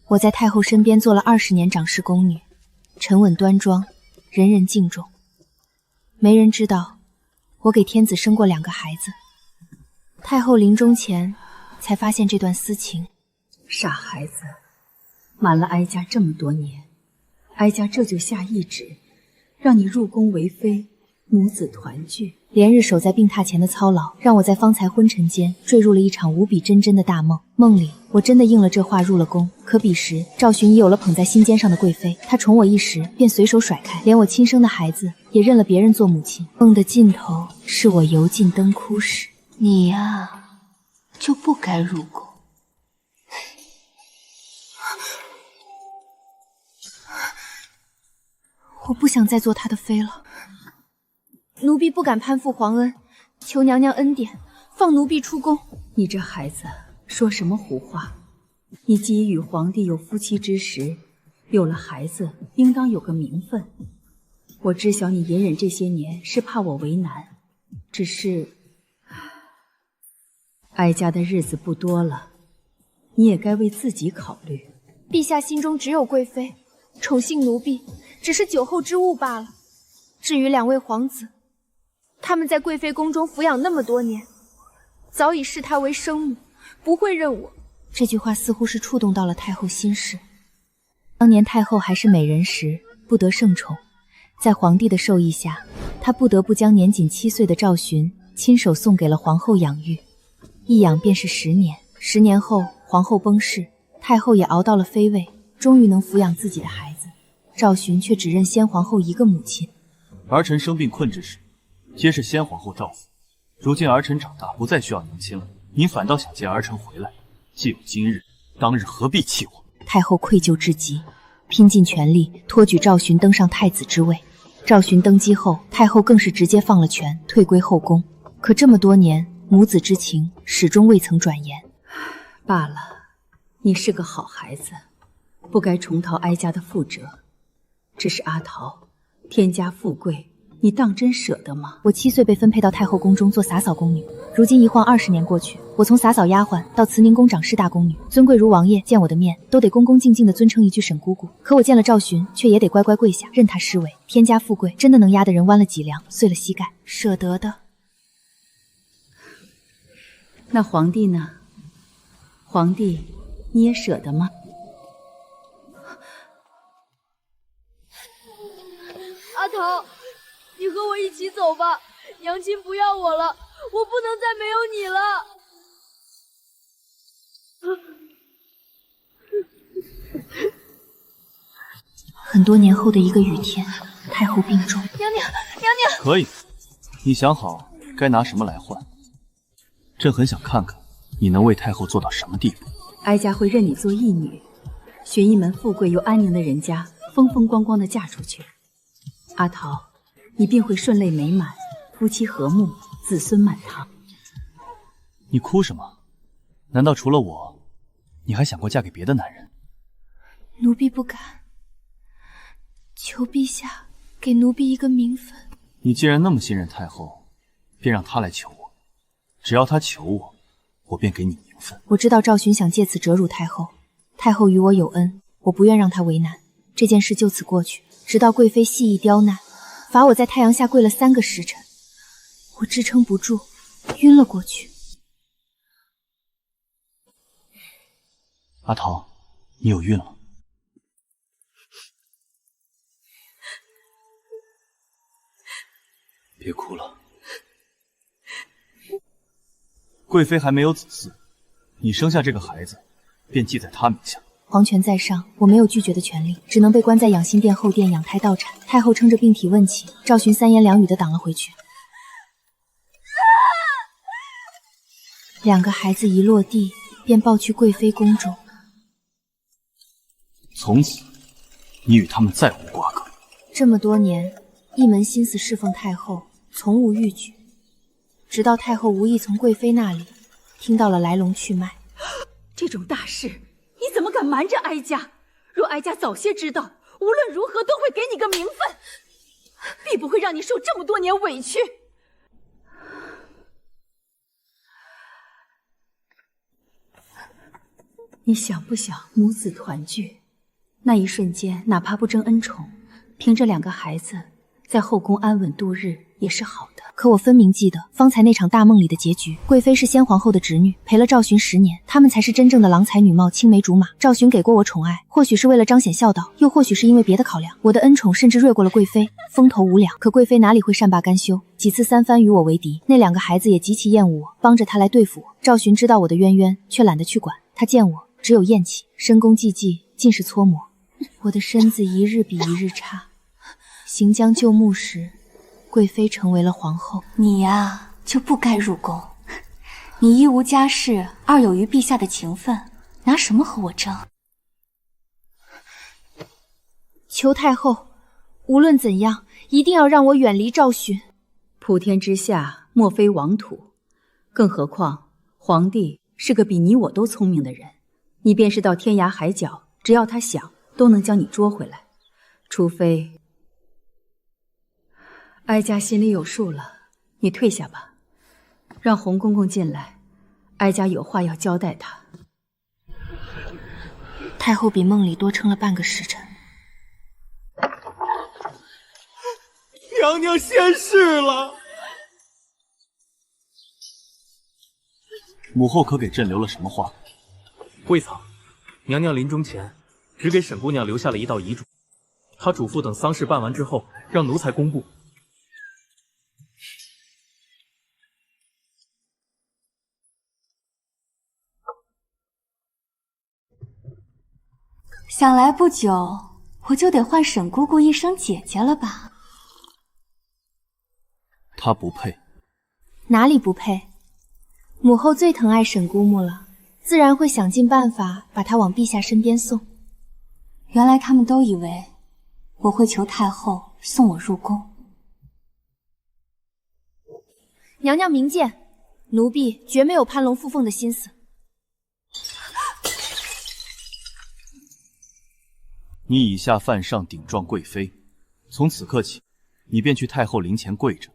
我在太后身边做了20年掌事宫女，沉稳端庄，人人敬重。没人知道，我给天子生过2个孩子。太后临终前才发现这段私情。傻孩子，瞒了哀家这么多年，哀家这就下懿旨，让你入宫为妃，母子团聚。连日守在病榻前的操劳，让我在方才昏沉间坠入了一场无比真的大梦。梦里，我真的应了这话入了宫。可彼时，赵寻已有了捧在心尖上的贵妃，她宠我一时，便随手甩开，连我亲生的孩子也认了别人做母亲。梦的尽头，是我油尽灯枯时。你呀，就不该入宫。我不想再做她的妃了。奴婢不敢攀附皇恩，求娘娘恩典，放奴婢出宫。你这孩子说什么胡话？你既与皇帝有夫妻之实，有了孩子，应当有个名分。我知晓你隐忍这些年是怕我为难，只是哀家的日子不多了，你也该为自己考虑。陛下心中只有贵妃，宠幸奴婢只是酒后之物罢了。至于2位皇子，他们在贵妃宫中抚养那么多年，早已视她为生母，不会认我。这句话似乎是触动到了太后心事。当年太后还是美人时，不得圣宠，在皇帝的授意下，她不得不将年仅7岁的赵寻亲手送给了皇后养育，一养便是10年。10年后，皇后崩逝，太后也熬到了妃位，终于能抚养自己的孩子。赵寻却只认先皇后一个母亲。儿臣生病困之时，皆是先皇后照拂。如今儿臣长大，不再需要娘亲了，您反倒想接儿臣回来。既有今日，当日何必弃我？太后愧疚至极，拼尽全力托举赵寻登上太子之位。赵寻登基后，太后更是直接放了权，退归后宫。可这么多年，母子之情始终未曾转言。罢了，你是个好孩子，不该重蹈哀家的覆辙。只是阿桃，天家富贵，你当真舍得吗？我7岁被分配到太后宫中做洒扫宫女，如今一晃20年过去，我从洒扫丫鬟到慈宁宫掌事大宫女，尊贵如王爷见我的面都得恭恭敬敬地尊称一句沈姑姑。可我见了赵寻，却也得乖乖跪下，任他施为。天家富贵真的能压得人弯了脊梁，碎了膝盖。舍得的。那皇帝呢？皇帝，你也舍得吗？阿桃，你和我一起走吧，娘亲不要我了，我不能再没有你了。很多年后的一个雨天，太后病重。娘娘，娘娘，可以，你想好该拿什么来换？朕很想看看你能为太后做到什么地步。哀家会认你做义女，寻一门富贵又安宁的人家，风风光光的嫁出去。阿桃，你便会顺累美满，夫妻和睦，子孙满堂。你哭什么？难道除了我，你还想过嫁给别的男人？奴婢不敢，求陛下给奴婢一个名分。你既然那么信任太后，便让她来求我。只要她求我，我便给你名分。我知道赵寻想借此折辱太后，太后与我有恩，我不愿让她为难。这件事就此过去，直到贵妃细意刁难，罚我在太阳下跪了3个时辰，我支撑不住，晕了过去。阿桃，你有孕了。别哭了，贵妃还没有子嗣，你生下这个孩子，便记在她名下。皇权在上，我没有拒绝的权利，只能被关在养心殿后殿养胎到产。太后撑着病体问起，赵寻3言2语的挡了回去。2个孩子一落地，便抱去贵妃宫中。从此，你与他们再无瓜葛。这么多年，一门心思侍奉太后，从无逾矩。直到太后无意从贵妃那里听到了来龙去脉。这种大事，你怎么敢瞒着哀家？若哀家早些知道，无论如何都会给你个名分，必不会让你受这么多年委屈。你想不想母子团聚？那一瞬间，哪怕不争恩宠，凭着2个孩子在后宫安稳度日也是好的。可我分明记得方才那场大梦里的结局，贵妃是先皇后的侄女，陪了赵寻10年，她们才是真正的郎才女貌、青梅竹马。赵寻给过我宠爱，或许是为了彰显孝道，又或许是因为别的考量。我的恩宠甚至锐过了贵妃，风头无两。可贵妃哪里会善罢甘休，几次3番与我为敌。那2个孩子也极其厌恶我，帮着她来对付我。赵寻知道我的渊源，却懒得去管。他见我只有厌弃，深宫寂寂，尽是搓磨。我的身子一日比一日差。行将就木时，贵妃成为了皇后。你呀，就不该入宫。你一无家室，二有于陛下的情分，拿什么和我争？求太后，无论怎样，一定要让我远离赵寻。普天之下，莫非王土。更何况，皇帝是个比你我都聪明的人，你便是到天涯海角，只要他想，都能将你捉回来。除非哀家心里有数了，你退下吧，让洪公公进来，哀家有话要交代他。太后比梦里多撑了半个时辰。娘娘仙逝了。母后可给朕留了什么话？未曾，娘娘临终前只给沈姑娘留下了一道遗嘱，她嘱咐等丧事办完之后，让奴才公布。想来不久，我就得唤沈姑姑一声姐姐了吧？她不配。哪里不配？母后最疼爱沈姑母了，自然会想尽办法把她往陛下身边送。原来他们都以为我会求太后送我入宫。娘娘明鉴，奴婢绝没有攀龙附凤的心思。你以下犯上顶撞贵妃，从此刻起，你便去太后灵前跪着，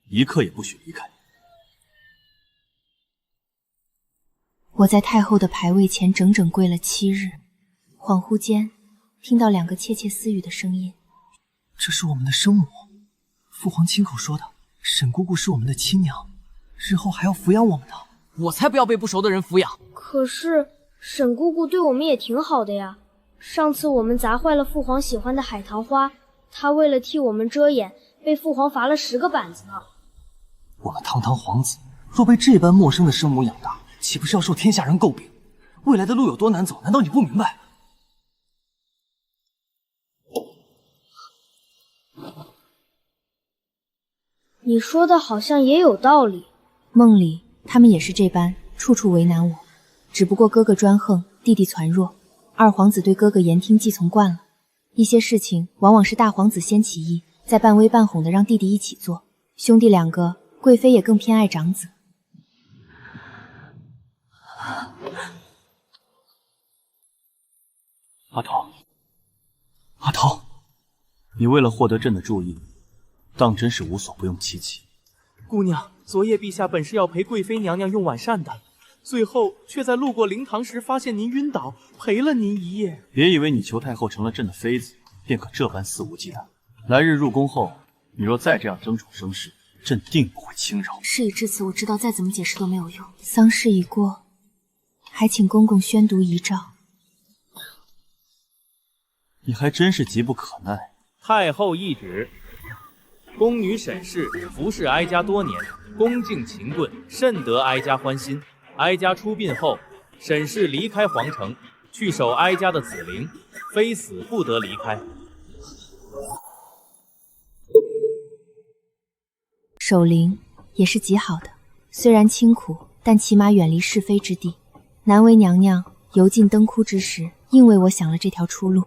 一刻也不许离开。我在太后的牌位前整整跪了7日，恍惚间听到2个窃窃私语的声音。这是我们的生母，父皇亲口说的，沈姑姑是我们的亲娘，日后还要抚养我们的。我才不要被不熟的人抚养。可是沈姑姑对我们也挺好的呀。上次我们砸坏了父皇喜欢的海棠花，她为了替我们遮掩，被父皇罚了10个板子呢。我们堂堂皇子，若被这般陌生的生母养大，岂不是要受天下人诟病？未来的路有多难走，难道你不明白？你说的好像也有道理。梦里他们也是这般，处处为难我。只不过哥哥专横，弟弟攒弱，二皇子对哥哥言听计从惯了，一些事情往往是大皇子先起意，再半威半哄的让弟弟一起做。兄弟2个，贵妃也更偏爱长子。阿桃，阿桃，你为了获得朕的注意，当真是无所不用其极。姑娘，昨夜陛下本是要陪贵妃娘娘用晚膳的，最后却在路过灵堂时发现您晕倒，陪了您一夜。别以为你求太后成了朕的妃子，便可这般肆无忌惮。来日入宫后，你若再这样争宠生事，朕定不会轻饶。事已至此，我知道再怎么解释都没有用。丧事已过，还请公公宣读遗诏。你还真是急不可耐。太后懿旨：宫女沈氏服侍哀家多年，恭敬勤棍，甚得哀家欢心。哀家出殡后，沈氏离开皇城，去守哀家的子陵，非死不得离开。守灵也是极好的，虽然清苦，但起码远离是非之地。难为娘娘油尽灯枯之时，硬为我想了这条出路。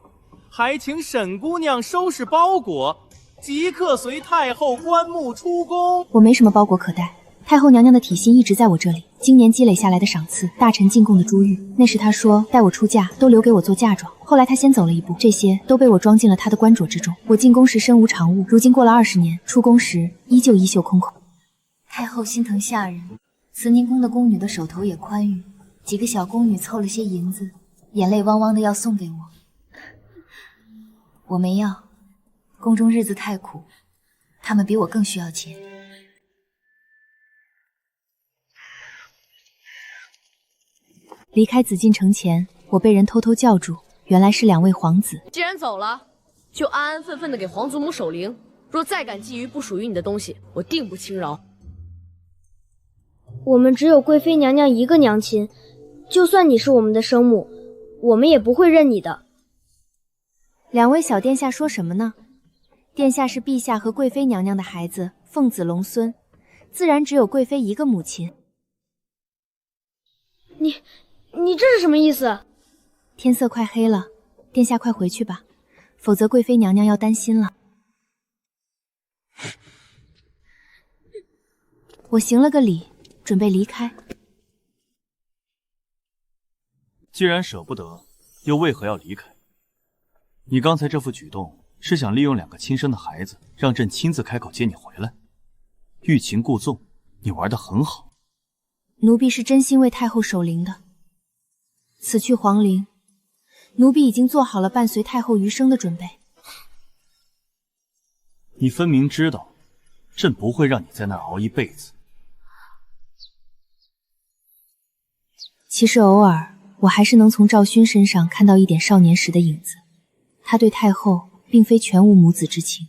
还请沈姑娘收拾包裹，即刻随太后棺木出宫。我没什么包裹可带，太后娘娘的体心一直在我这里。今年积累下来的赏赐，大臣进贡的珠玉，那时她说带我出嫁都留给我做嫁妆，后来她先走了一步，这些都被我装进了她的棺椁之中。我进宫时身无长物，如今过了20年，出宫时依旧衣袖空空。太后心疼下人，慈宁宫的宫女的手头也宽裕，几个小宫女凑了些银子，眼泪汪汪的要送给我。我没要，宫中日子太苦，他们比我更需要钱。离开紫禁城前，我被人偷偷叫住，原来是2位皇子。既然走了，就安安分分的给皇祖母守灵。若再敢觊觎不属于你的东西，我定不轻饶。我们只有贵妃娘娘一个娘亲，就算你是我们的生母，我们也不会认你的。2位小殿下说什么呢？殿下是陛下和贵妃娘娘的孩子，凤子龙孙，自然只有贵妃一个母亲。你这是什么意思？天色快黑了，殿下快回去吧，否则贵妃娘娘要担心了。我行了个礼，准备离开。既然舍不得，又为何要离开？你刚才这副举动是想利用2个亲生的孩子，让朕亲自开口接你回来，欲擒故纵，你玩得很好。奴婢是真心为太后守灵的。此去皇陵，奴婢已经做好了伴随太后余生的准备。你分明知道，朕不会让你在那儿熬一辈子。其实偶尔，我还是能从赵勋身上看到一点少年时的影子。他对太后并非全无母子之情。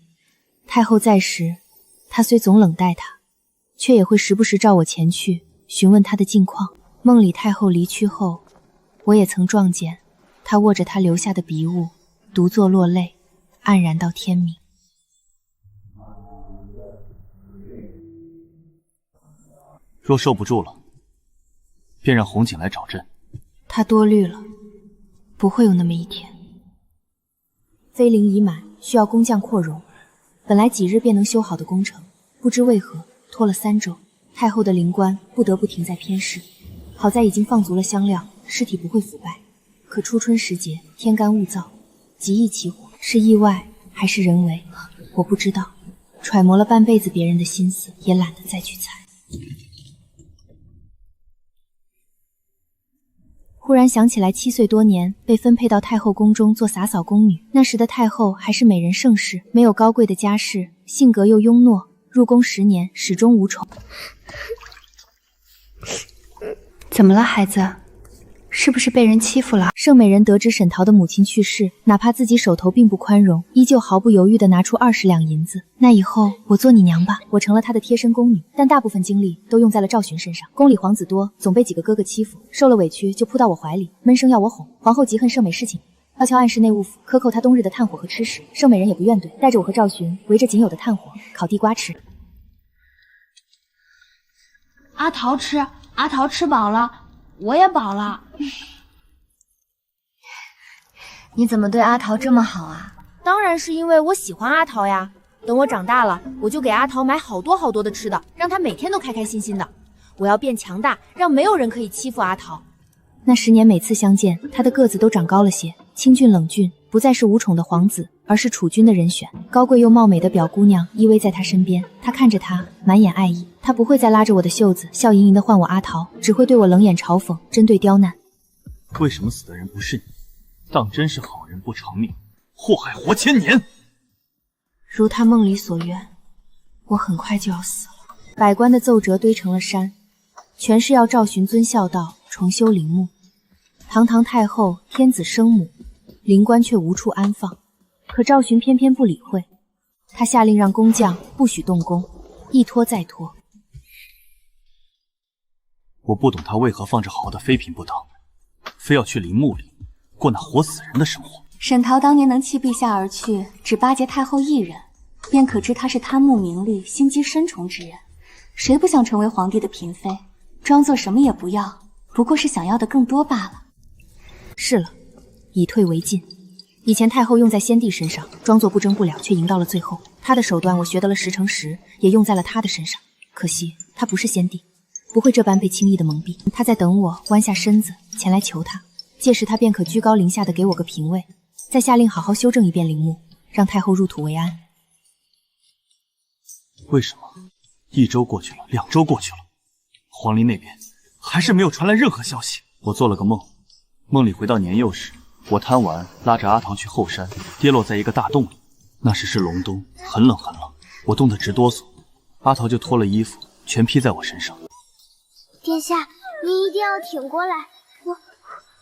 太后在时，他虽总冷待她，却也会时不时召我前去询问她的近况。梦里太后离去后，我也曾撞见他握着他留下的笔物，独坐落泪，黯然到天明。若受不住了，便让红锦来找朕。他多虑了，不会有那么一天。妃陵已满，需要工匠扩容，本来几日便能修好的工程，不知为何拖了3周。太后的灵棺不得不停在偏室，好在已经放足了香料，尸体不会腐败。可初春时节，天干物燥，极易起火，是意外还是人为，我不知道。揣摩了半辈子别人的心思，也懒得再去猜。忽然想起来，7岁多年被分配到太后宫中做洒扫宫女，那时的太后还是美人盛世，没有高贵的家世，性格又庸懦，入宫10年始终无宠。怎么了，孩子？是不是被人欺负了？盛美人得知沈桃的母亲去世，哪怕自己手头并不宽容，依旧毫不犹豫地拿出20两银子。那以后我做你娘吧。我成了她的贴身宫女，但大部分精力都用在了赵寻身上。宫里皇子多，总被几个哥哥欺负，受了委屈就扑到我怀里，闷声要我哄。皇后极恨盛美事情，悄悄暗示内务府克扣她冬日的炭火和吃食。盛美人也不怨怼，带着我和赵寻围着仅有的炭火烤地瓜吃。阿桃吃饱了，我也饱了。你怎么对阿桃这么好啊？当然是因为我喜欢阿桃呀。等我长大了，我就给阿桃买好多好多的吃的，让她每天都开开心心的。我要变强大，让没有人可以欺负阿桃。那10年每次相见，他的个子都长高了些，清俊冷峻，不再是无宠的皇子，而是储君的人选。高贵又貌美的表姑娘依偎在他身边，他看着她，满眼爱意。他不会再拉着我的袖子，笑盈盈地唤我阿桃，只会对我冷眼嘲讽，针对刁难。为什么死的人不是你？当真是好人不长命，祸害活千年。如他梦里所愿，我很快就要死了。百官的奏折堆成了山，全是要赵寻遵孝道，重修陵墓。堂堂太后，天子生母，灵棺却无处安放。可赵寻偏偏不理会，他下令让工匠不许动工，一拖再拖。我不懂他为何放着好的妃嫔不当，非要去陵墓里过那活死人的生活。沈桃当年能弃陛下而去，只巴结太后一人，便可知他是贪慕名利、心机深重之人。谁不想成为皇帝的嫔妃？装作什么也不要，不过是想要的更多罢了。是了，以退为进。以前太后用在先帝身上，装作不争不了，却赢到了最后。她的手段我学得了10成10，也用在了她的身上。可惜她不是先帝，不会这般被轻易的蒙蔽。她在等我弯下身子前来求她，届时她便可居高临下的给我个评位，再下令好好修正一遍陵墓，让太后入土为安。为什么1周过去了，2周过去了，皇陵那边还是没有传来任何消息？我做了个梦，梦里回到年幼时，我贪玩，拉着阿桃去后山，跌落在一个大洞里。那时是隆冬，很冷很冷，我冻得直哆嗦。阿桃就脱了衣服，全披在我身上。殿下，您一定要挺过来，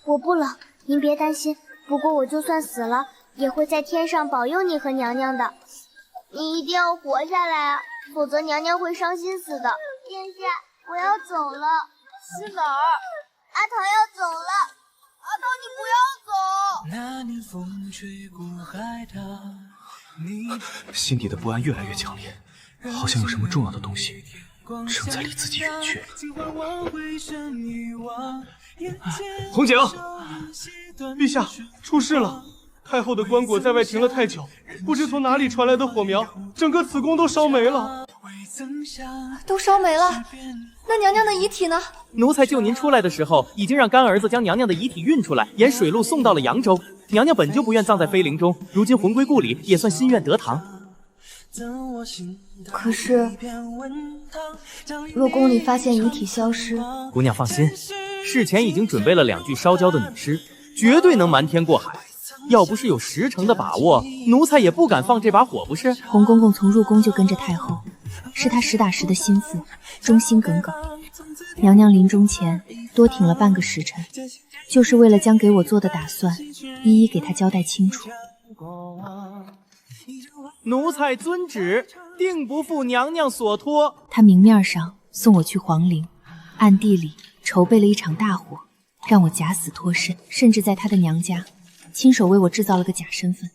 我不冷，您别担心。不过我就算死了，也会在天上保佑你和娘娘的。你一定要活下来啊，否则娘娘会伤心死的。殿下，我要走了。去哪儿？阿桃要走了。阿桃，你不要走！心底的不安越来越强烈，好像有什么重要的东西正在离自己远去。红景，陛下出事了！太后的棺椁在外停了太久，不知从哪里传来的火苗，整个子宫都烧没了。都烧没了？那娘娘的遗体呢？奴才救您出来的时候，已经让干儿子将娘娘的遗体运出来，沿水路送到了扬州。娘娘本就不愿葬在妃陵中，如今魂归故里，也算心愿得偿。可是，若宫里发现遗体消失，姑娘放心，事前已经准备了2具烧焦的女尸，绝对能瞒天过海。要不是有10成的把握，奴才也不敢放这把火，不是？洪公公从入宫就跟着太后，是他实打实的心腹，忠心耿耿。娘娘临终前多挺了半个时辰，就是为了将给我做的打算一一给他交代清楚。奴才遵旨，定不负娘娘所托。他明面上送我去皇陵，暗地里筹备了一场大火，让我假死脱身，甚至在他的娘家亲手为我制造了个假身份。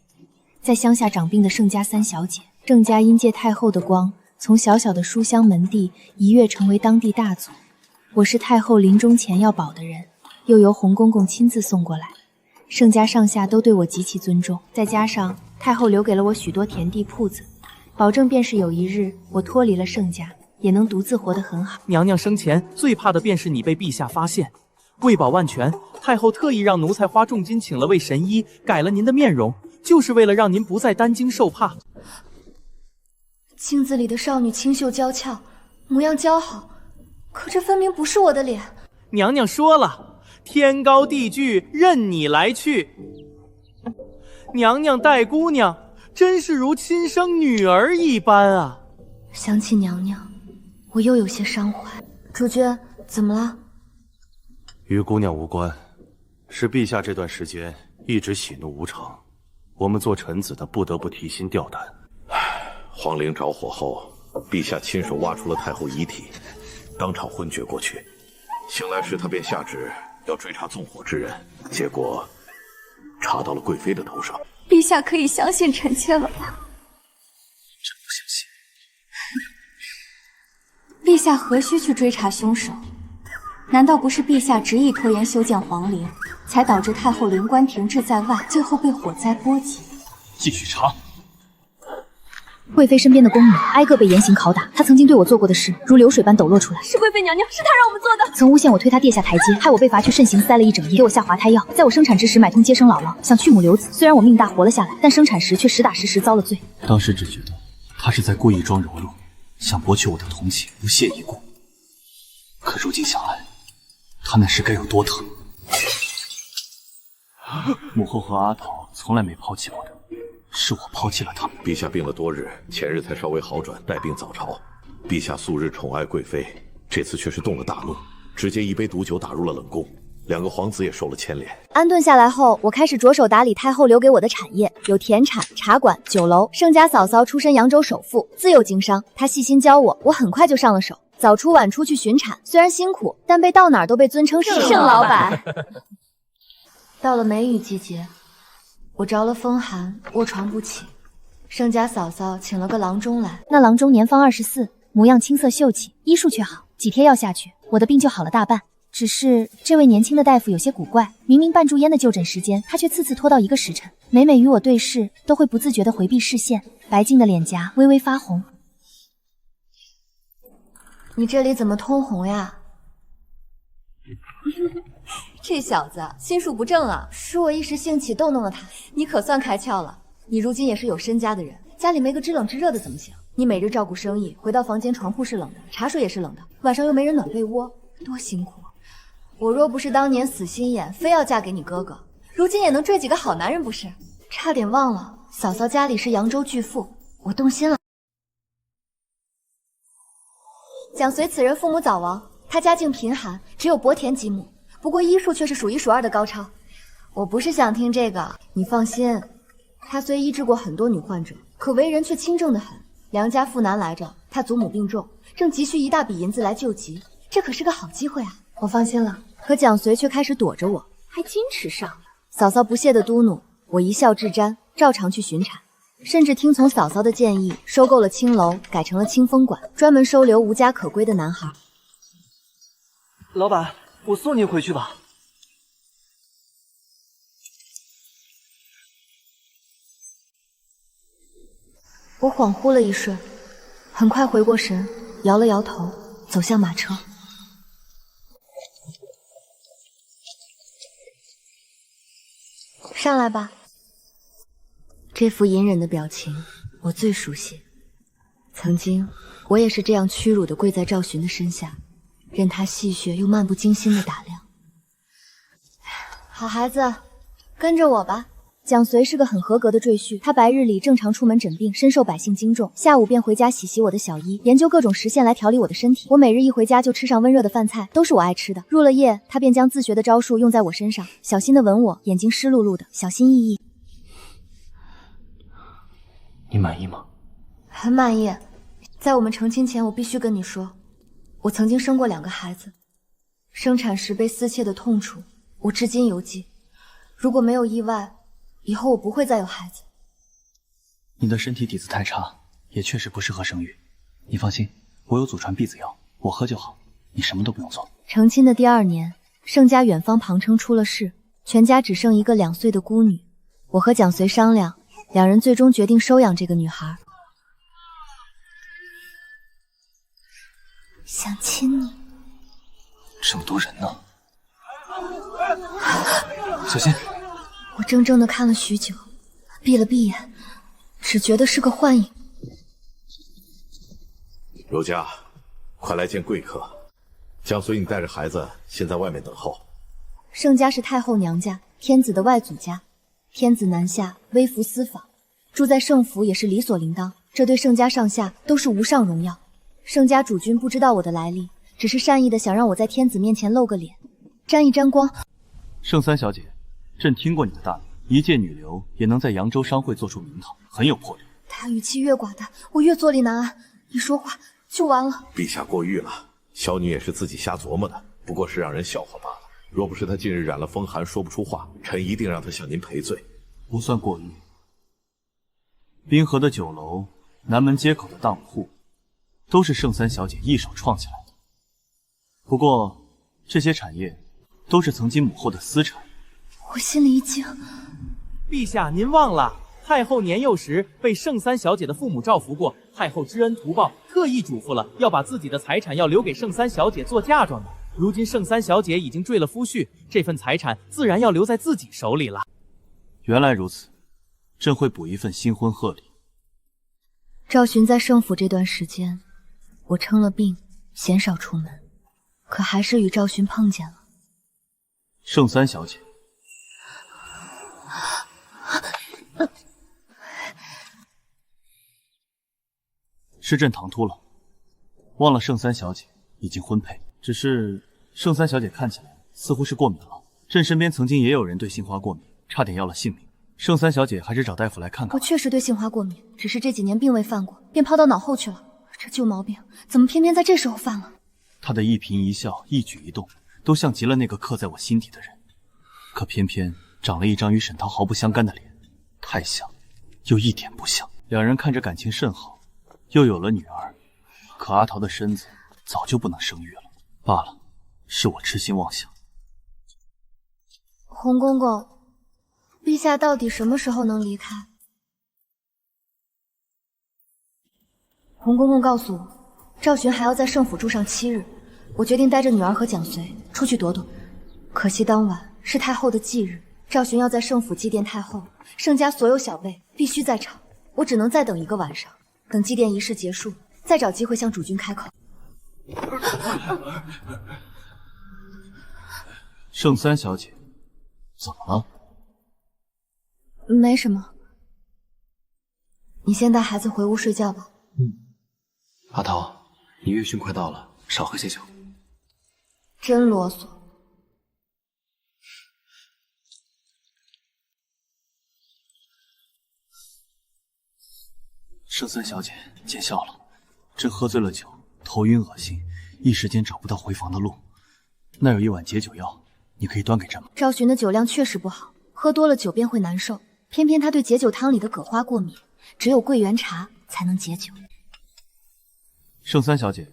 在乡下长病的盛家3小姐，郑家因借太后的光，从小小的书香门第一跃成为当地大族。我是太后临终前要保的人，又由洪公公亲自送过来。盛家上下都对我极其尊重，再加上太后留给了我许多田地铺子，保证便是有一日我脱离了盛家，也能独自活得很好。娘娘生前最怕的便是你被陛下发现，为保万全，太后特意让奴才花重金请了位神医，改了您的面容，就是为了让您不再担惊受怕。镜子里的少女清秀娇俏，模样姣好，可这分明不是我的脸。娘娘说了，天高地距，任你来去。娘娘待姑娘真是如亲生女儿一般啊！想起娘娘，我又有些伤怀。主君，怎么了？与姑娘无关，是陛下这段时间一直喜怒无常，我们做臣子的不得不提心吊胆。皇陵着火后，陛下亲手挖出了太后遗体，当场昏厥过去。醒来时，他便下旨要追查纵火之人，结果查到了贵妃的头上。陛下可以相信臣妾了吧？真不相信。陛下何须去追查凶手？难道不是陛下执意拖延修建皇陵，才导致太后灵官停滞在外，最后被火灾波及？继续查。贵妃身边的宫女挨个被严刑拷打，她曾经对我做过的事，如流水般抖落出来。是贵妃娘娘，是她让我们做的。曾诬陷我推她跌下台阶，害我被罚去慎刑塞了一整夜，给我下滑胎药，在我生产之时买通接生姥姥，想去母留子。虽然我命大活了下来，但生产时却实打实遭了罪。当时只觉得她是在故意装柔弱，想博取我的同情，不屑一顾。可如今想来，她那时该有多疼。母后和阿桃从来没抛弃过她。是我抛弃了他们。陛下病了多日，前日才稍微好转，带病早朝。陛下素日宠爱贵妃，这次却是动了大怒，直接一杯毒酒打入了冷宫，2个皇子也受了牵连。安顿下来后，我开始着手打理太后留给我的产业，有田产、茶馆、酒楼。盛家嫂嫂出身扬州首富，自幼经商，她细心教我，我很快就上了手。早出晚出去巡产，虽然辛苦，但被到哪儿都被尊称盛老板。到了梅雨季节，我着了风寒，卧床不起。盛家嫂嫂请了个郎中来，那郎中年方24，模样青涩秀气，医术却好，几贴药下去，我的病就好了大半。只是这位年轻的大夫有些古怪，明明半炷烟的就诊时间，他却次次拖到1个时辰。每与我对视，都会不自觉地回避视线，白净的脸颊微微发红。你这里怎么通红呀？这小子心术不正啊！是我一时兴起逗弄了他。你可算开窍了。你如今也是有身家的人，家里没个知冷知热的怎么行？你每日照顾生意，回到房间床铺是冷的，茶水也是冷的，晚上又没人暖被窝，多辛苦。我若不是当年死心眼，非要嫁给你哥哥，如今也能追几个好男人不是？差点忘了，嫂嫂家里是扬州巨富，我动心了。蒋随此人父母早亡，他家境贫寒，只有薄田几亩，不过医术却是数一数二的高超。我不是想听这个，你放心，他虽医治过很多女患者，可为人却清正得很。良家妇男来着，他祖母病重，正急需一大笔银子来救急，这可是个好机会啊！我放心了。可蒋随却开始躲着我，还矜持上了。嫂嫂不屑地嘟囔，我一笑置瞻，照常去巡产，甚至听从嫂嫂的建议，收购了青楼，改成了清风馆，专门收留无家可归的男孩。老板，我送您回去吧。我恍惚了一瞬，很快回过神，摇了摇头，走向马车。上来吧。这副隐忍的表情，我最熟悉。曾经，我也是这样屈辱地跪在赵寻的身下，任他戏谑又漫不经心地打量。好孩子，跟着我吧。蒋随是个很合格的赘婿，他白日里正常出门诊病，深受百姓敬重，下午便回家洗洗我的小衣，研究各种食线来调理我的身体。我每日一回家就吃上温热的饭菜，都是我爱吃的。入了夜，他便将自学的招数用在我身上，小心地吻我，眼睛湿漉漉的，小心翼翼。你满意吗？很满意。在我们成亲前，我必须跟你说，我曾经生过2个孩子，生产时被撕切的痛楚，我至今犹记。如果没有意外，以后我不会再有孩子。你的身体底子太差，也确实不适合生育。你放心，我有祖传避子药，我喝就好，你什么都不用做。成亲的第2年，盛家远方旁城出了事，全家只剩一个2岁的孤女。我和蒋随商量，2人最终决定收养这个女孩。想亲你。这么多人呢，小心！我怔怔地看了许久，闭了闭眼，只觉得是个幻影。柔家，快来见贵客。蒋随，你带着孩子先在外面等候。盛家是太后娘家，天子的外祖家，天子南下，微服私访，住在盛府也是理所应当，这对盛家上下都是无上荣耀。盛家主君不知道我的来历，只是善意的想让我在天子面前露个脸，沾一沾光。盛三小姐，朕听过你的大名，一介女流也能在扬州商会做出名堂，很有魄力。他语气越寡淡，我越坐立难安，一说话就完了。陛下过誉了，小女也是自己瞎琢磨的，不过是让人笑话罢了。若不是她近日染了风寒，说不出话，臣一定让她向您赔罪。不算过誉。滨河的酒楼、南门街口的当铺，都是盛三小姐一手创起来的。不过，这些产业都是曾经母后的私产。我心里一惊。陛下，您忘了，太后年幼时被盛三小姐的父母照拂过，太后知恩图报，特意嘱咐了要把自己的财产要留给盛三小姐做嫁妆的。如今盛三小姐已经坠了夫婿，这份财产自然要留在自己手里了。原来如此，朕会补一份新婚贺礼。赵寻在盛府这段时间，我称了病，鲜少出门，可还是与赵寻碰见了。盛三小姐，是朕唐突了，忘了盛三小姐已经婚配，只是盛三小姐看起来似乎是过敏了。朕身边曾经也有人对杏花过敏，差点要了性命。盛三小姐还是找大夫来看看。我确实对杏花过敏，只是这几年并未犯过，便抛到脑后去了。这旧毛病怎么偏偏在这时候犯了？她的一颦一笑、一举一动，都像极了那个刻在我心底的人，可偏偏长了一张与沈涛毫不相干的脸，太像，又一点不像。两人看着感情甚好，又有了女儿，可阿桃的身子早就不能生育了。罢了，是我痴心妄想。洪公公，陛下到底什么时候能离开？洪公公告诉我，赵寻还要在盛府住上7日，我决定带着女儿和蒋随出去躲躲。可惜当晚是太后的忌日，赵寻要在盛府祭奠太后，盛家所有小辈必须在场，我只能再等1个晚上，等祭奠仪式结束，再找机会向主君开口。圣三小姐，怎么了？没什么，你先带孩子回屋睡觉吧。阿桃，你月经快到了，少喝些酒。真啰嗦。圣三小姐，见笑了。朕喝醉了酒，头晕恶心，一时间找不到回房的路。那有一碗解酒药，你可以端给朕吗？赵寻的酒量确实不好，喝多了酒便会难受。偏偏他对解酒汤里的葛花过敏，只有桂圆茶才能解酒。圣三小姐，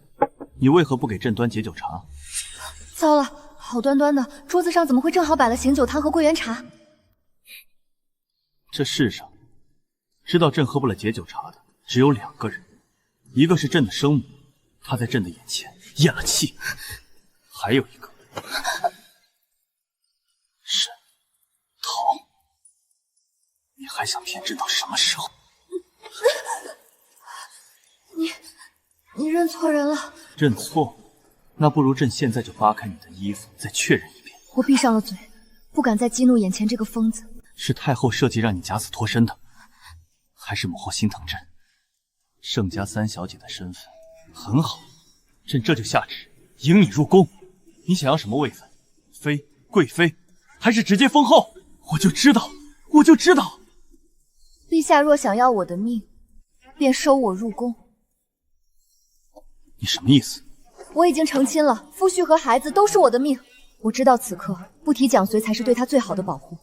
你为何不给朕端解酒茶？糟了，好端端的桌子上怎么会正好摆了醒酒汤和桂圆茶？这世上知道朕喝不了解酒茶的只有2个人，一个是朕的生母，她在朕的眼前咽了气；还有一个是桃。你还想骗朕到什么时候？你认错人了。认错？那不如朕现在就扒开你的衣服，再确认一遍。我闭上了嘴，不敢再激怒眼前这个疯子。是太后设计让你假死脱身的，还是母后心疼朕？盛家3小姐的身份很好，朕这就下旨迎你入宫。你想要什么位分？妃、贵妃，还是直接封后？我就知道。陛下若想要我的命，便收我入宫。你什么意思？我已经成亲了，夫婿和孩子都是我的命。我知道此刻不提蒋随才是对他最好的保护，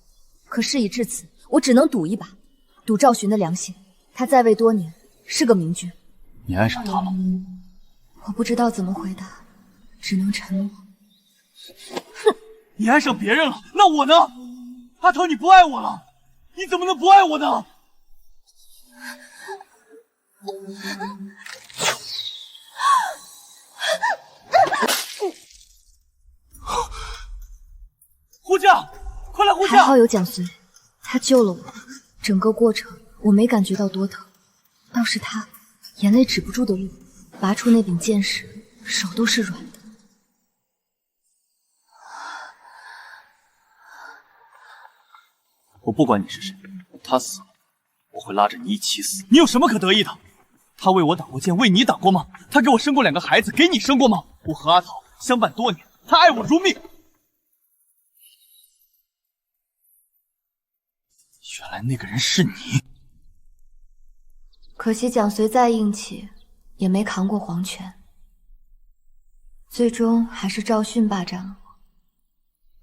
可事已至此，我只能赌一把，赌赵寻的良心。他在位多年，是个明君。你爱上他了？我不知道怎么回答，只能沉默。哼，你爱上别人了，那我呢？阿桃，你不爱我了？你怎么能不爱我呢？护驾，快来护驾！还好有蒋随，他救了我。整个过程我没感觉到多疼，倒是他眼泪止不住的落，拔出那柄剑时手都是软的。我不管你是谁，他死了，我会拉着你一起死。你有什么可得意的？他为我挡过剑，为你挡过吗？他给我生过2个孩子，给你生过吗？我和阿桃相伴多年，他爱我如命。原来那个人是你。可惜蒋随再硬气，也没扛过皇权，最终还是赵训霸占了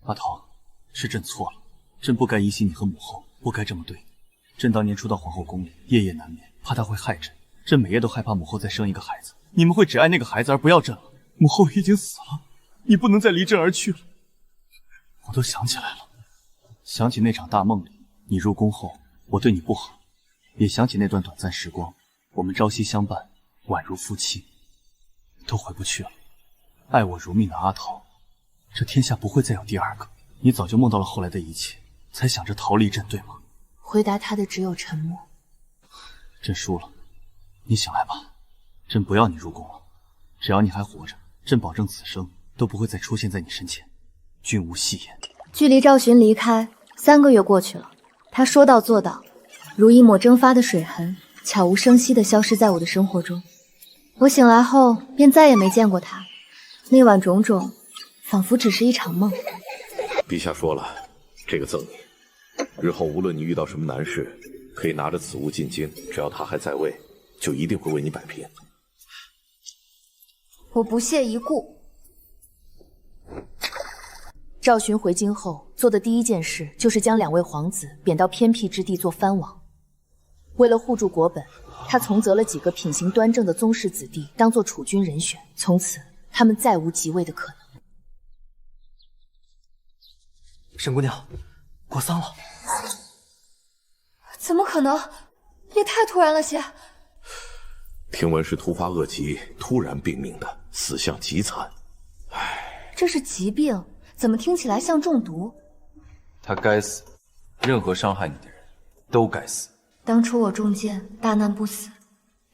我。阿桃，是朕错了，朕不该依稀你和母后，不该这么对你。朕当年初到皇后宫里，夜夜难眠，怕她会害朕。朕每夜都害怕母后再生一个孩子，你们会只爱那个孩子而不要朕了。母后已经死了，你不能再离朕而去了。我都想起来了，想起那场大梦里，你入宫后我对你不好，也想起那段短暂时光，我们朝夕相伴，宛如夫妻，都回不去了。爱我如命的阿桃，这天下不会再有第2个。你早就梦到了后来的一切，才想着逃离朕，对吗？回答他的只有沉默。朕输了，你醒来吧。朕不要你入宫了，只要你还活着，朕保证此生都不会再出现在你身前。君无戏言。距离赵寻离开3个月过去了，他说到做到，如一抹蒸发的水痕，悄无声息地消失在我的生活中。我醒来后便再也没见过他，那晚种种仿佛只是一场梦。陛下说了，这个赠你，日后无论你遇到什么难事，可以拿着此物进京，只要他还在位，就一定会为你摆平。我不屑一顾。赵寻回京后做的第一件事就是将2位皇子贬到偏僻之地做藩王。为了护住国本，他从择了几个品行端正的宗室子弟当做储君人选，从此他们再无即位的可能。沈姑娘，过丧了。怎么可能？也太突然了些。听闻是突发恶疾，突然病命的，死相极惨。这是疾病，怎么听起来像中毒？他该死，任何伤害你的人都该死。当初我中箭，大难不死，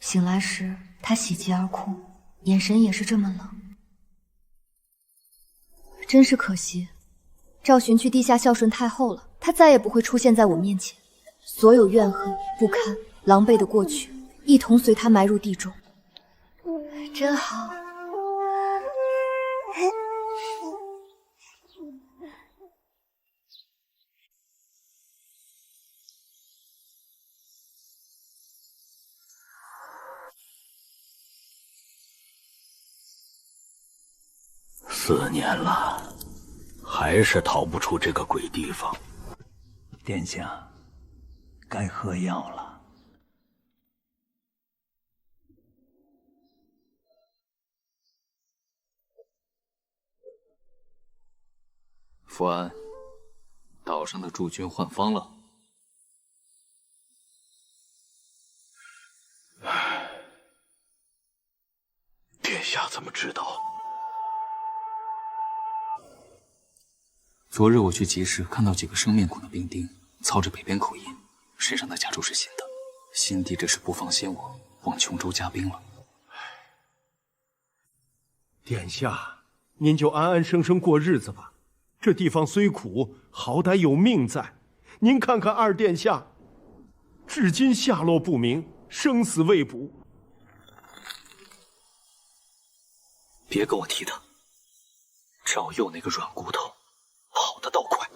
醒来时他喜极而哭，眼神也是这么冷。真是可惜，赵寻去地下孝顺太后了，他再也不会出现在我面前。所有怨恨、不堪、狼狈的过去，一同随他埋入地中。真好。4年了，还是逃不出这个鬼地方。殿下，该喝药了。福安，岛上的驻军换方了。殿下怎么知道？昨日我去集市，看到几个生面孔的兵丁，操着北边口音，身上的甲胄是新的。新帝这是不放心我，往琼州加兵了。殿下，您就安安生生过日子吧。这地方虽苦，好歹有命在。您看看二殿下，至今下落不明，生死未卜。别跟我提他，赵佑那个软骨头，跑得倒快。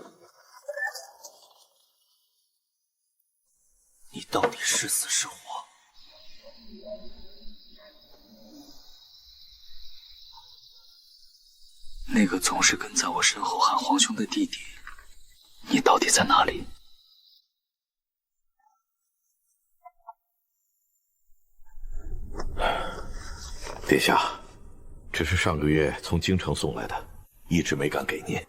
你到底是死是活？那个总是跟在我身后喊皇兄的弟弟，你到底在哪里？殿下，这是上个月从京城送来的，一直没敢给您。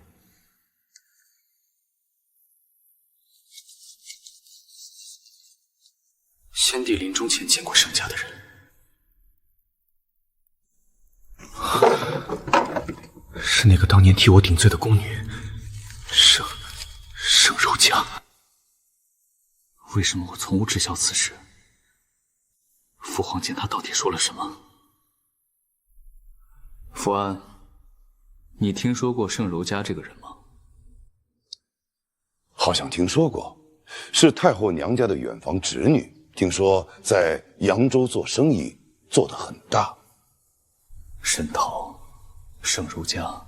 先帝临终前见过盛家的人，是那个当年替我顶罪的宫女盛柔嘉。为什么我从无知晓此事？父皇见他到底说了什么？福安，你听说过盛柔嘉这个人吗？好像听说过，是太后娘家的远房侄女。听说在扬州做生意做得很大。沈涛、盛柔嘉，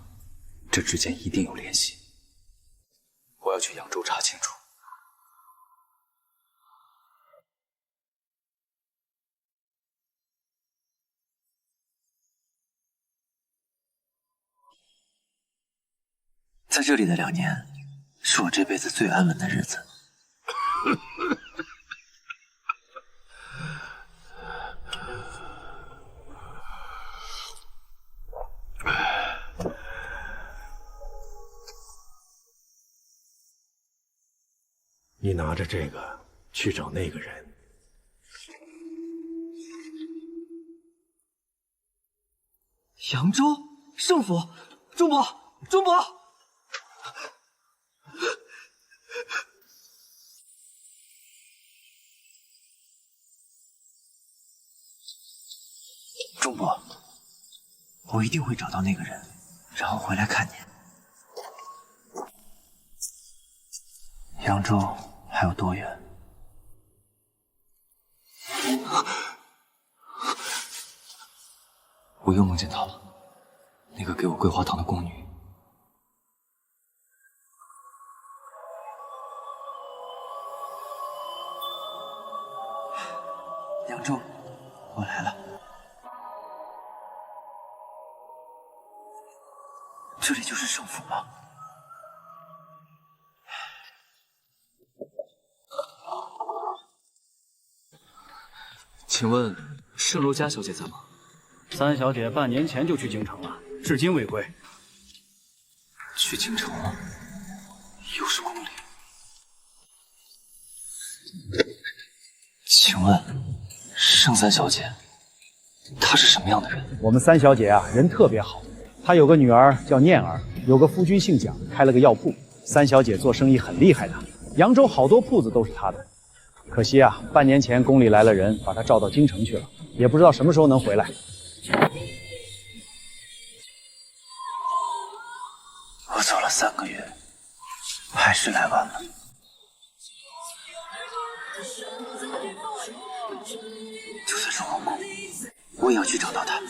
这之间一定有联系。我要去扬州查清楚。在这里的2年，是我这辈子最安稳的日子。你拿着这个去找那个人。扬州圣府，钟伯，钟伯，钟伯，我一定会找到那个人，然后回来看你。扬州还有多远？我又梦见她了，那个给我桂花糖的宫女。扬州，我来了。这里就是圣府吗？请问盛柔嘉小姐在吗？三小姐半年前就去京城了，至今未归。去京城了，又是宫里。请问盛三小姐，她是什么样的人？我们三小姐啊，人特别好。她有个女儿叫念儿，有个夫君姓蒋，开了个药铺。三小姐做生意很厉害的，扬州好多铺子都是她的。可惜啊，半年前宫里来了人，把她召到京城去了，也不知道什么时候能回来。我走了3个月，是来晚了。就算是皇宫，我也要去找到他。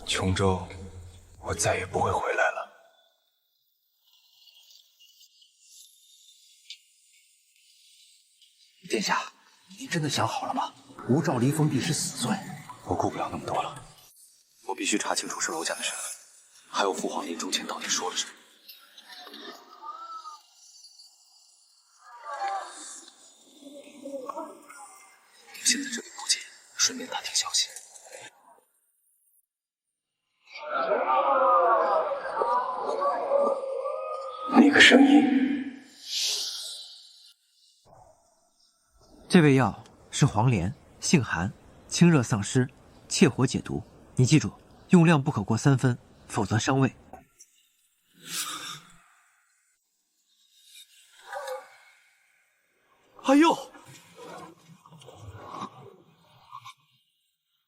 琼州，我再也不会回来了。殿下，您真的想好了吗？无照离封地是死罪。我顾不了那么多了，我必须查清楚是娄家的身份，还有父皇临终前到底说了什么。先在这里布界，顺便打听消息。那个声音，这味药是黄连，性寒，清热丧湿，泻火解毒。你记住，用量不可过3分，否则伤胃。哎呦，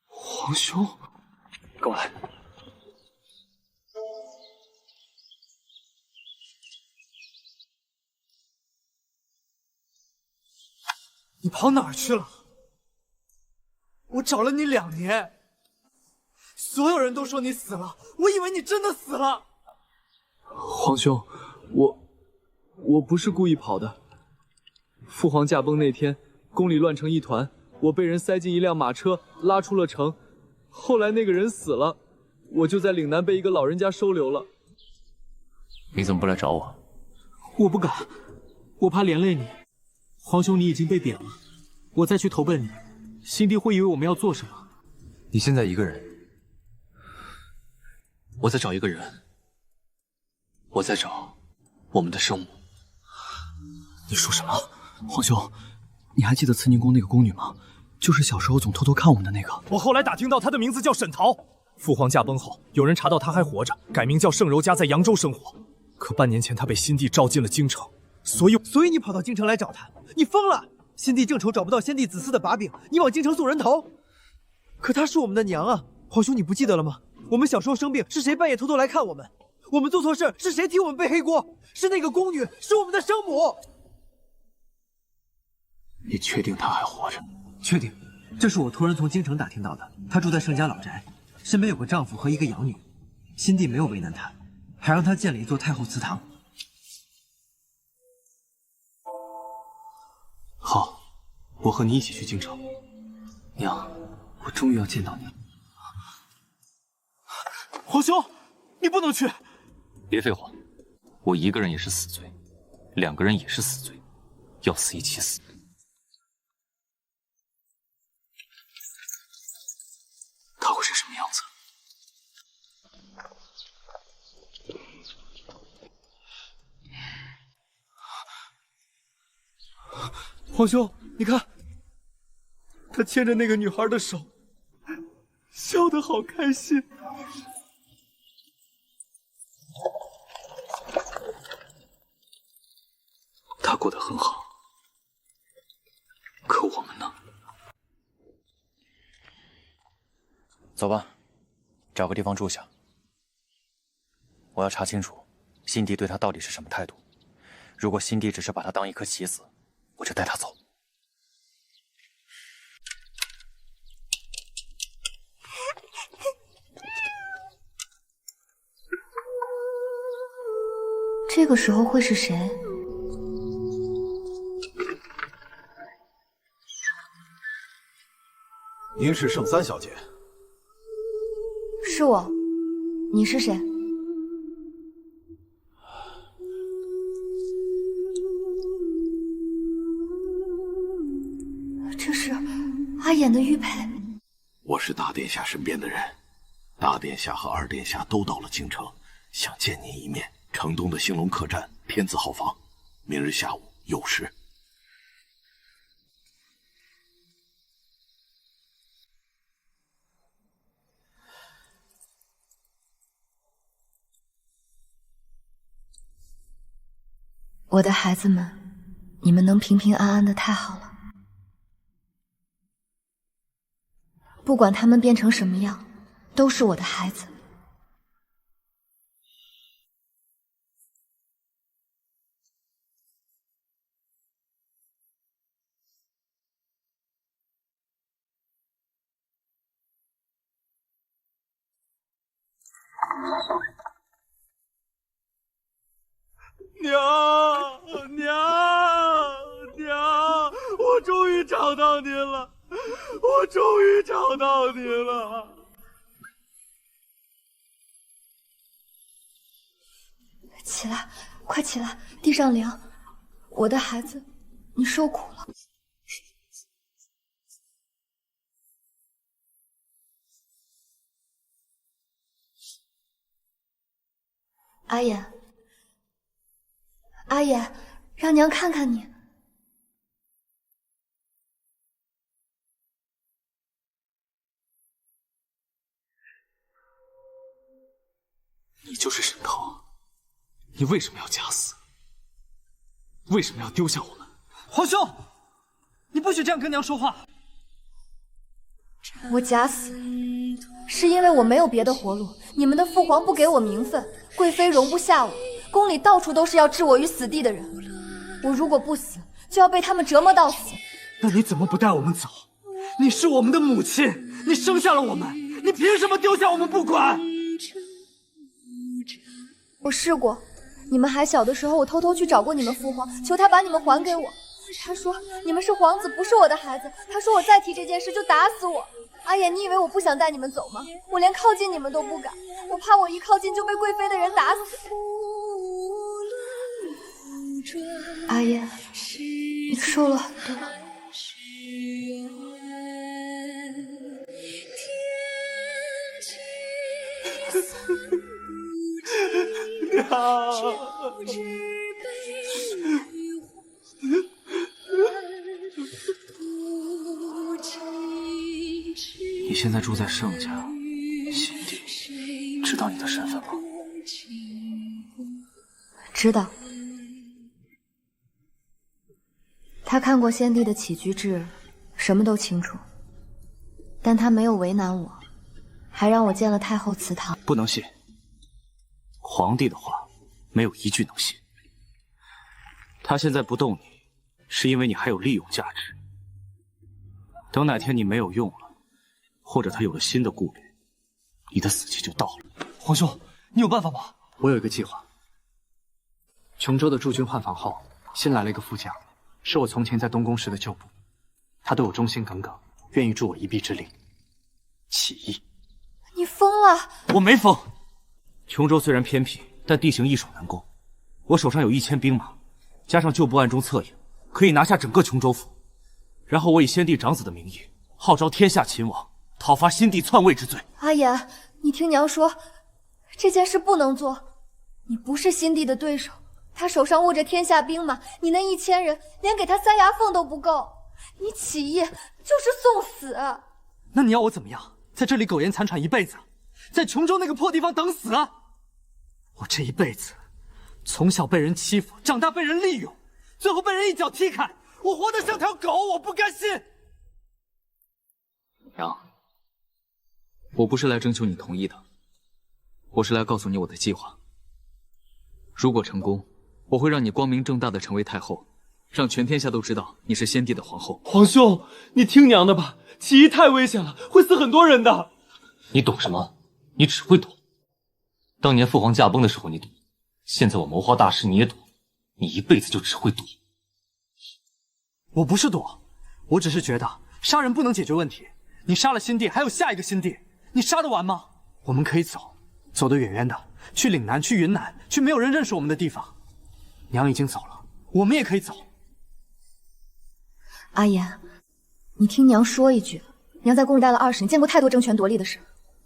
皇兄，跟我来。你跑哪儿去了？我找了你2年，所有人都说你死了，我以为你真的死了。皇兄，我不是故意跑的。父皇驾崩那天，宫里乱成一团，我被人塞进一辆马车，拉出了城。后来那个人死了，我就在岭南被一个老人家收留了。你怎么不来找我？我不敢，我怕连累你。皇兄，你已经被贬了，我再去投奔你，新帝会以为我们要做什么。你现在一个人，我在找一个人，我在找我们的生母。你说什么？皇兄，你还记得慈宁宫那个宫女吗？就是小时候总偷偷看我们的那个。我后来打听到她的名字叫沈桃。父皇驾崩后，有人查到她还活着，改名叫盛柔家，在扬州生活。可半年前她被新帝召进了京城，所以你跑到京城来找他？你疯了！新帝正愁找不到先帝子嗣的把柄，你往京城送人头。可她是我们的娘啊，皇兄你不记得了吗？我们小时候生病，是谁半夜偷偷来看我们？我们做错事，是谁替我们背黑锅？是那个宫女，是我们的生母。你确定她还活着？确定，这是我突然从京城打听到的。她住在盛家老宅，身边有个丈夫和一个养女。新帝没有为难她，还让她建了一座太后祠堂。好，我和你一起去京城。娘，我终于要见到你了。皇兄，你不能去！别废话，我一个人也是死罪，2个人也是死罪，要死一起死。他会是什么样子？皇兄，你看，他牵着那个女孩的手，笑得好开心。他过得很好，可我们呢？走吧，找个地方住下。我要查清楚，新帝对他到底是什么态度。如果新帝只是把他当一颗棋子，我就带他走。这个时候会是谁？您是圣三小姐？是我。你是谁？这是阿衍的玉佩。我是大殿下身边的人，大殿下和二殿下都到了京城，想见您一面。城东的兴隆客栈天字号房，明日下午酉时。我的孩子们，你们能平平安安的太好了。不管他们变成什么样，都是我的孩子。娘，我终于找到你了，我终于找到你了。起来，快起来，地上凉。我的孩子，你受苦了。阿言，阿言，让娘看看你。你就是沈涛，你为什么要假死？为什么要丢下我们？皇兄，你不许这样跟娘说话。我假死，是因为我没有别的活路。你们的父皇不给我名分，贵妃容不下我，宫里到处都是要置我于死地的人。我如果不死，就要被他们折磨到死。那你怎么不带我们走？你是我们的母亲，你生下了我们，你凭什么丢下我们不管？我试过，你们还小的时候，我偷偷去找过你们父皇，求他把你们还给我。他说你们是皇子，不是我的孩子。他说我再提这件事就打死我。阿言，你以为我不想带你们走吗？我连靠近你们都不敢，我怕我一靠近就被贵妃的人打死。阿言，你受了很多。你现在住在盛家，心地知道你的身份吗？知道。他看过先帝的起居志，什么都清楚。但他没有为难我，还让我见了太后祠堂。不能信，皇帝的话没有一句能信。他现在不动你，是因为你还有利用价值。等哪天你没有用了，或者他有了新的顾虑，你的死期就到了。皇兄，你有办法吗？我有一个计划。琼州的驻军换防后，新来了一个副将，是我从前在东宫时的旧部，他对我忠心耿耿，愿意助我一臂之力。起义。你疯了！我没疯。琼州虽然偏僻，但地形易守难攻。我手上有1000兵马，加上旧部暗中策应，可以拿下整个琼州府。然后我以先帝长子的名义，号召天下秦王，讨伐新帝篡位之罪。阿言，你听娘说，这件事不能做。你不是新帝的对手，他手上握着天下兵马，你那1000人连给他塞牙缝都不够。你起义就是送死。那你要我怎么样？在这里苟延残喘一辈子，在琼州那个破地方等死啊？我这一辈子，从小被人欺负，长大被人利用，最后被人一脚踢开，我活得像条狗，我不甘心。娘，我不是来征求你同意的，我是来告诉你我的计划。如果成功，我会让你光明正大的成为太后，让全天下都知道你是先帝的皇后。皇兄，你听娘的吧，起义太危险了，会死很多人的。你懂什么？你只会躲。当年父皇驾崩的时候你躲，现在我谋划大事你也躲，你一辈子就只会躲。我不是躲，我只是觉得杀人不能解决问题。你杀了新帝，还有下一个新帝，你杀得完吗？我们可以走，走得远远的，去岭南，去云南，去没有人认识我们的地方。娘已经走了，我们也可以走。阿言，你听娘说一句，娘在宫里待了20年，见过太多争权夺利的事。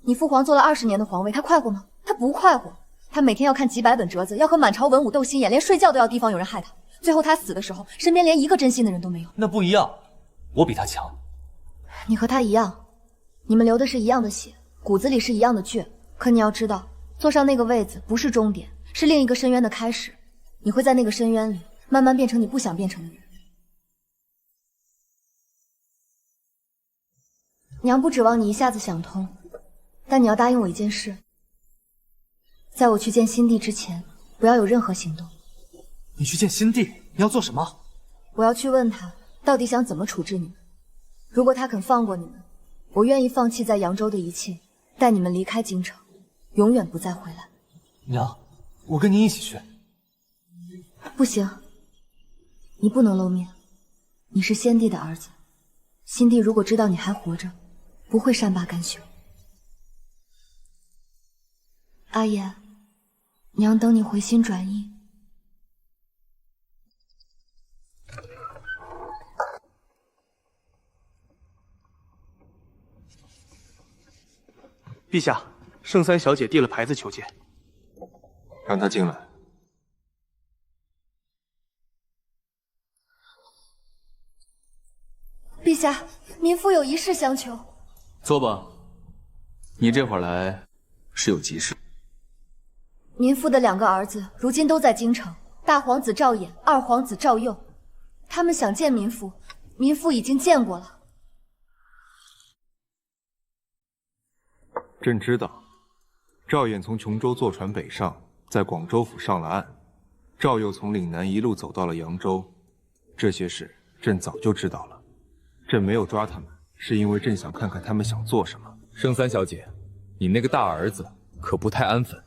你父皇做了20年的皇位，他快活吗？他不快活。他每天要看几百本折子，要和满朝文武斗心眼，连睡觉都要提防有人害他。最后他死的时候，身边连一个真心的人都没有。那不一样，我比他强。你和他一样，你们流的是一样的血，骨子里是一样的倔。可你要知道，坐上那个位子不是终点，是另一个深渊的开始。你会在那个深渊里慢慢变成你不想变成的人。娘不指望你一下子想通，但你要答应我一件事，在我去见新帝之前，不要有任何行动。你去见新帝，你要做什么？我要去问他，到底想怎么处置你们。如果他肯放过你们，我愿意放弃在扬州的一切，带你们离开京城，永远不再回来。娘，我跟您一起去。不行，你不能露面。你是先帝的儿子，新帝如果知道你还活着，不会善罢甘休。阿言，娘等你回心转意。陛下，圣三小姐递了牌子求见，让她进来。陛下，民妇有一事相求。坐吧。你这会儿来是有急事？民妇的2个儿子如今都在京城，大皇子赵衍，二皇子赵佑，他们想见民妇，民妇已经见过了。朕知道，赵衍从琼州坐船北上，在广州府上了岸。赵佑从岭南一路走到了扬州，这些事朕早就知道了。朕没有抓他们，是因为朕想看看他们想做什么。圣三小姐，你那个大儿子可不太安分，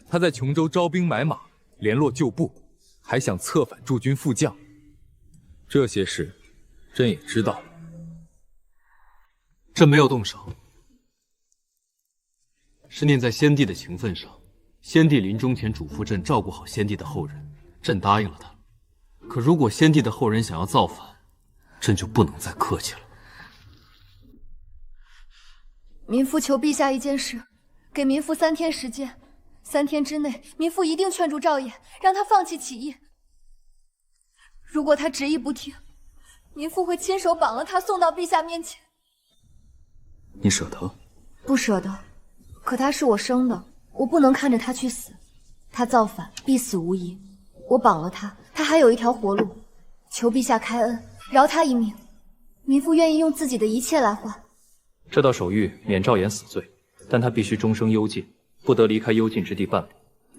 他在琼州招兵买马，联络旧部，还想策反驻军副将。这些事，朕也知道。朕没有动手，是念在先帝的情分上。先帝临终前嘱咐朕照顾好先帝的后人，朕答应了他。可如果先帝的后人想要造反，朕就不能再客气了。民妇求陛下一件事，给民妇3天时间，3天之内，民妇一定劝住赵衍，让他放弃起义。如果他执意不听，民妇会亲手绑了他，送到陛下面前。你舍得？不舍得，可他是我生的，我不能看着他去死。他造反必死无疑，我绑了他，他还有一条活路。求陛下开恩，饶他一命。民妇愿意用自己的一切来换。这道手谕免赵衍死罪，但他必须终生幽禁，不得离开幽禁之地半步。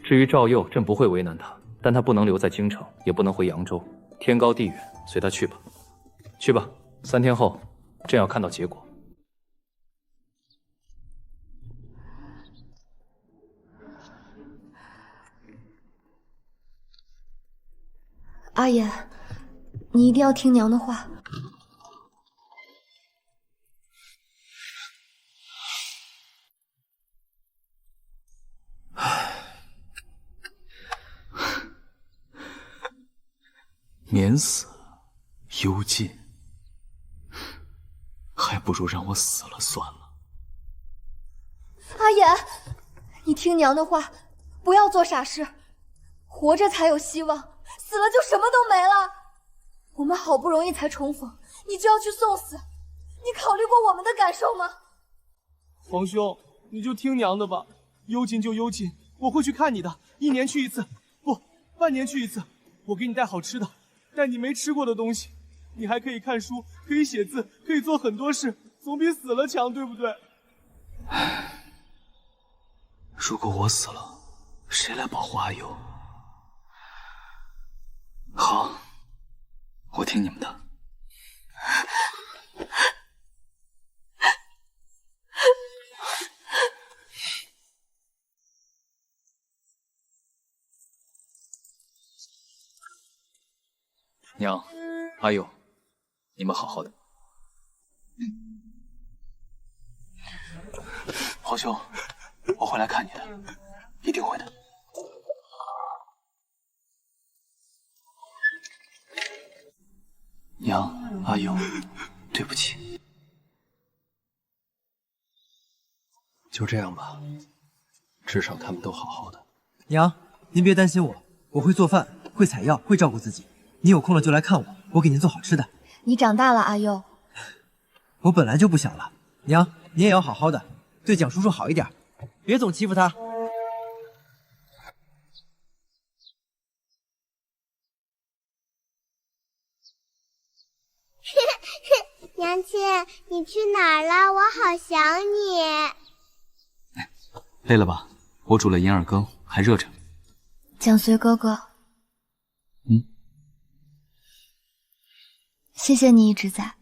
至于赵佑，朕不会为难他，但他不能留在京城，也不能回扬州。天高地远，随他去吧。去吧，3天后，朕要看到结果。阿言，你一定要听娘的话。免死，幽禁，还不如让我死了算了。阿言，你听娘的话，不要做傻事，活着才有希望，死了就什么都没了。我们好不容易才重逢，你就要去送死，你考虑过我们的感受吗？皇兄，你就听娘的吧，幽禁就幽禁，我会去看你的，1年去1次，不，半年去1次。我给你带好吃的，带你没吃过的东西，你还可以看书，可以写字，可以做很多事，总比死了强，对不对？如果我死了，谁来保护阿佑？好，我听你们的。娘，阿佑，你们好好的。皇兄，我会来看你的，一定会的。娘，阿佑，对不起。就这样吧，至少他们都好好的。娘，您别担心我，我会做饭，会采药，会照顾自己。你有空了就来看我，我给您做好吃的。你长大了，阿佑。我本来就不小了，娘，你也要好好的，对蒋叔叔好一点，别总欺负他。娘亲，你去哪儿了？我好想你。累了吧？我煮了银耳羹，还热着。蒋随哥哥，谢谢你一直在。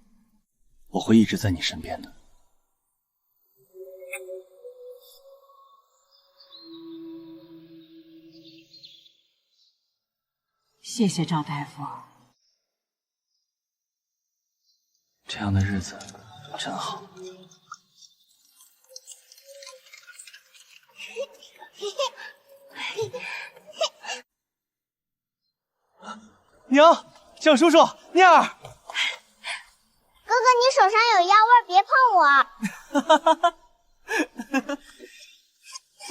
我会一直在你身边的。谢谢赵大夫。这样的日子真好。娘，蒋叔叔，念儿，哥哥，你手上有药味，别碰我。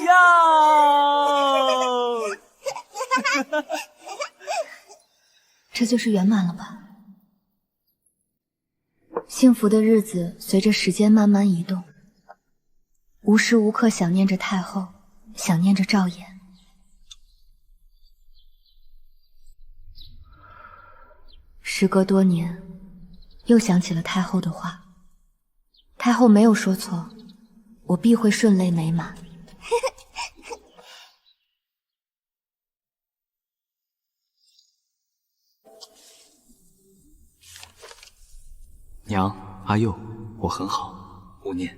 药。这就是圆满了吧？幸福的日子随着时间慢慢移动，无时无刻想念着太后，想念着赵岩。时隔多年，又想起了太后的话。太后没有说错，我必会顺累美满。娘，阿佑，我很好，勿念。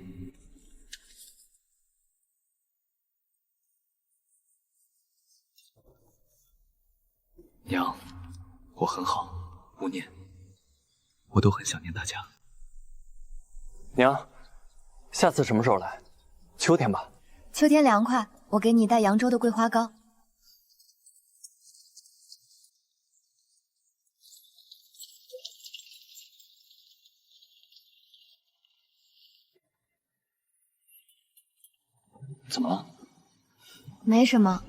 娘，我很好，勿念。我都很想念大家。娘，下次什么时候来？秋天吧。秋天凉快，我给你带扬州的桂花糕。怎么了？没什么，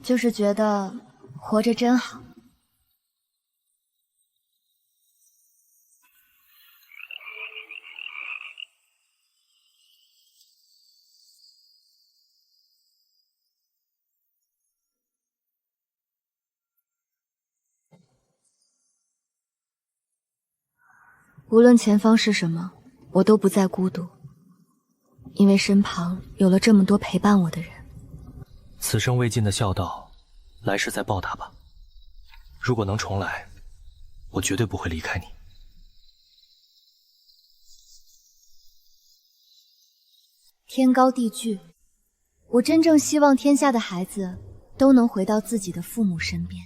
就是觉得活着真好。无论前方是什么，我都不再孤独，因为身旁有了这么多陪伴我的人。此生未尽的孝道，来世再报答吧。如果能重来，我绝对不会离开你。天高地巨，我真正希望天下的孩子都能回到自己的父母身边。